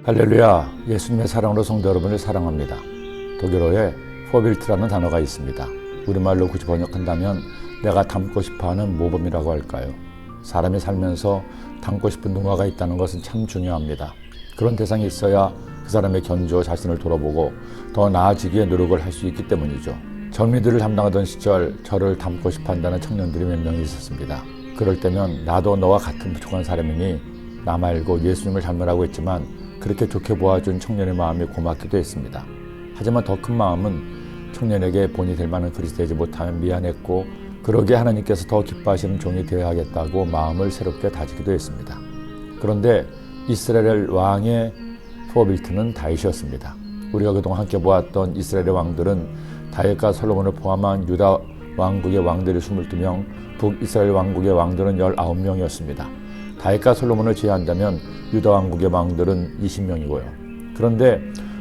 할렐루야, 예수님의 사랑으로 성도 여러분을 사랑합니다. 독일어에 포빌트라는 단어가 있습니다. 우리말로 굳이 번역한다면 내가 닮고 싶어하는 모범이라고 할까요? 사람이 살면서 닮고 싶은 누군가가 있다는 것은 참 중요합니다. 그런 대상이 있어야 그 사람의 견조 자신을 돌아보고 더 나아지기에 노력을 할 수 있기 때문이죠. 전미들을 담당하던 시절 저를 닮고 싶어 한다는 청년들이 몇 명이 있었습니다. 그럴 때면 나도 너와 같은 부족한 사람이니 나 말고 예수님을 닮으라고 했지만 그렇게 좋게 보아준 청년의 마음이 고맙기도 했습니다. 하지만 더 큰 마음은 청년에게 본이 될 만한 그리스도이지 못하면 미안했고 그러기에 하나님께서 더 기뻐하시는 종이 되어야겠다고 마음을 새롭게 다지기도 했습니다. 그런데 이스라엘 왕의 포빌트는 다윗이었습니다. 우리가 그동안 함께 보았던 이스라엘의 왕들은 다윗과 솔로몬을 포함한 유다 왕국의 왕들이 22명, 북이스라엘 왕국의 왕들은 19명이었습니다. 다윗과 솔로몬을 제외한다면 유다 왕국의 왕들은 20명이고요. 그런데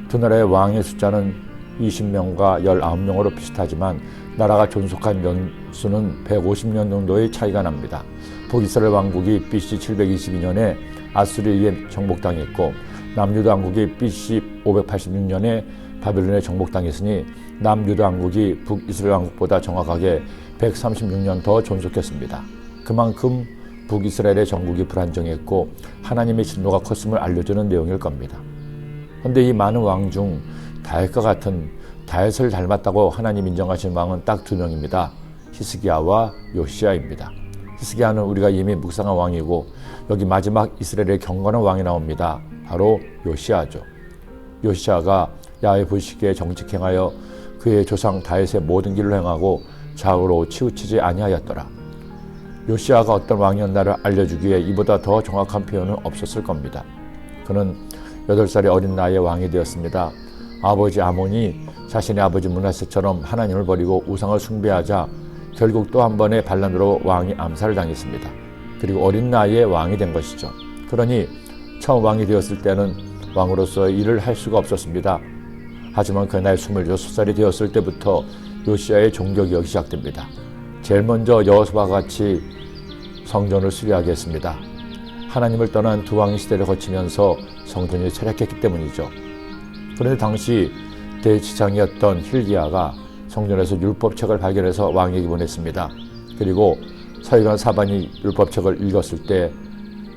두 나라의 왕의 숫자는 20명과 19명으로 비슷하지만 나라가 존속한 연수는 150년 정도의 차이가 납니다. 북이스라엘 왕국이 BC 722년에 아수르에 의해 정복당했고 남유다 왕국이 BC 586년에 바벨론에 정복당했으니 남유다 왕국이 북이스라엘 왕국보다 정확하게 136년 더 존속했습니다. 그만큼 북이스라엘의 정국이 불안정했고 하나님의 진노가 컸음을 알려주는 내용일 겁니다. 그런데 이 많은 왕 중 다윗과 같은 다윗을 닮았다고 하나님 인정하신 왕은 딱 두 명입니다. 히스기야와 요시야입니다. 히스기야는 우리가 이미 묵상한 왕이고 여기 마지막 이스라엘의 경건한 왕이 나옵니다. 바로 요시야죠. 요시야가 야훼 보시기에 정직행하여 그의 조상 다윗의 모든 길을 행하고 좌우로 치우치지 아니하였더라. 요시야가 어떤 왕이었나를 알려주기에 이보다 더 정확한 표현은 없었을 겁니다. 그는 8살의 어린 나이에 왕이 되었습니다. 아버지 아몬이 자신의 아버지 므낫세처럼 하나님을 버리고 우상을 숭배하자 결국 또 한 번의 반란으로 왕이 암살을 당했습니다. 그리고 어린 나이에 왕이 된 것이죠. 그러니 처음 왕이 되었을 때는 왕으로서 일을 할 수가 없었습니다. 하지만 그 나이 26살이 되었을 때부터 요시야의 종교개혁이 시작됩니다. 제일 먼저 여호수아와 같이 성전을 수리하게 했습니다. 하나님을 떠난 두 왕의 시대를 거치면서 성전이 쇠락했기 때문이죠. 그런데 당시 대지장이었던 hil기야가 성전에서 율법책을 발견해서 왕에게 보냈습니다. 그리고 서기관 사반이 율법책을 읽었을 때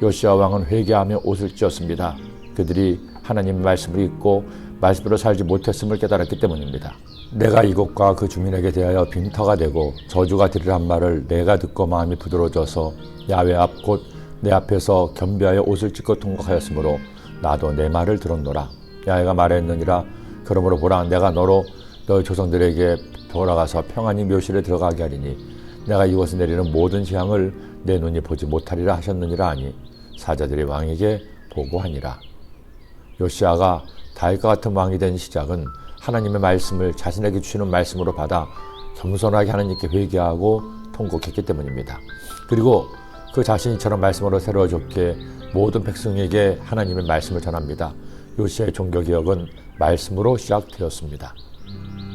요시야 왕은 회개하며 옷을 찢었습니다. 그들이 하나님의 말씀을 읽고 말씀으로 살지 못했음을 깨달았기 때문입니다. 내가 이곳과 그 주민에게 대하여 빈터가 되고 저주가 되리란 말을 내가 듣고 마음이 부드러워져서 야훼 앞 곧 내 앞에서 겸비하여 옷을 찢고 통곡하였으므로 나도 내 말을 들었노라. 야훼가 말했느니라. 그러므로 보라, 내가 너로 너희 조상들에게 돌아가서 평안히 묘실에 들어가게 하리니 내가 이곳에 내리는 모든 재앙을 내 눈이 보지 못하리라 하셨느니라 하니 사자들이 왕에게 보고하니라. 요시야가 다윗과 같은 왕이 된 시작은 하나님의 말씀을 자신에게 주시는 말씀으로 받아 겸손하게 하나님께 회개하고 통곡했기 때문입니다. 그리고 그 자신이 저런 말씀으로 새로워졌기에 모든 백성에게 하나님의 말씀을 전합니다. 요시야의 종교개혁은 말씀으로 시작되었습니다.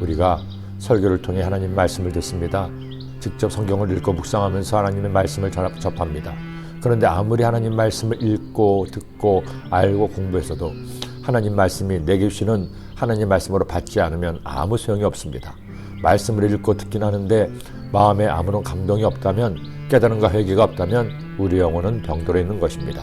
우리가 설교를 통해 하나님의 말씀을 듣습니다. 직접 성경을 읽고 묵상하면서 하나님의 말씀을 접합니다. 그런데 아무리 하나님 말씀을 읽고 듣고 알고 공부했어도 하나님 말씀이 내게 주시는 하나님 말씀으로 받지 않으면 아무 소용이 없습니다. 말씀을 읽고 듣긴 하는데 마음에 아무런 감동이 없다면, 깨달음과 회개가 없다면 우리 영혼은 병들어 있는 것입니다.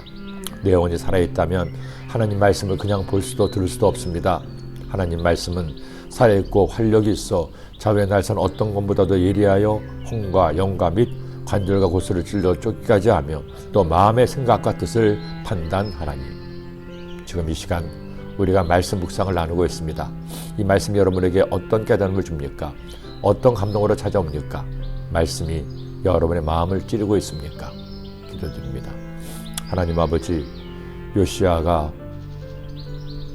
내 영혼이 살아있다면 하나님 말씀을 그냥 볼 수도 들을 수도 없습니다. 하나님 말씀은 살아있고 활력이 있어 자외의 날선 어떤 것보다도 예리하여 혼과 영과 및 관절과 고스를 찔러 쫓기까지 하며 또 마음의 생각과 뜻을 판단하라니. 지금 이 시간 우리가 말씀 묵상을 나누고 있습니다. 이 말씀이 여러분에게 어떤 깨달음을 줍니까? 어떤 감동으로 찾아옵니까? 말씀이 여러분의 마음을 찌르고 있습니까? 기도드립니다. 하나님 아버지, 요시야가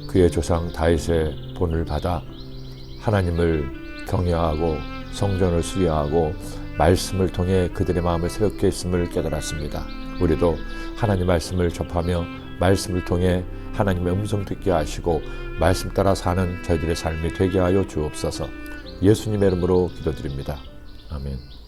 그의 조상 다윗의 본을 받아 하나님을 경외하고 성전을 수리하고 말씀을 통해 그들의 마음을 새롭게 했음을 깨달았습니다. 우리도 하나님 말씀을 접하며 말씀을 통해 하나님의 음성 듣게 하시고 말씀 따라 사는 저희들의 삶이 되게 하여 주옵소서. 예수님의 이름으로 기도드립니다. 아멘.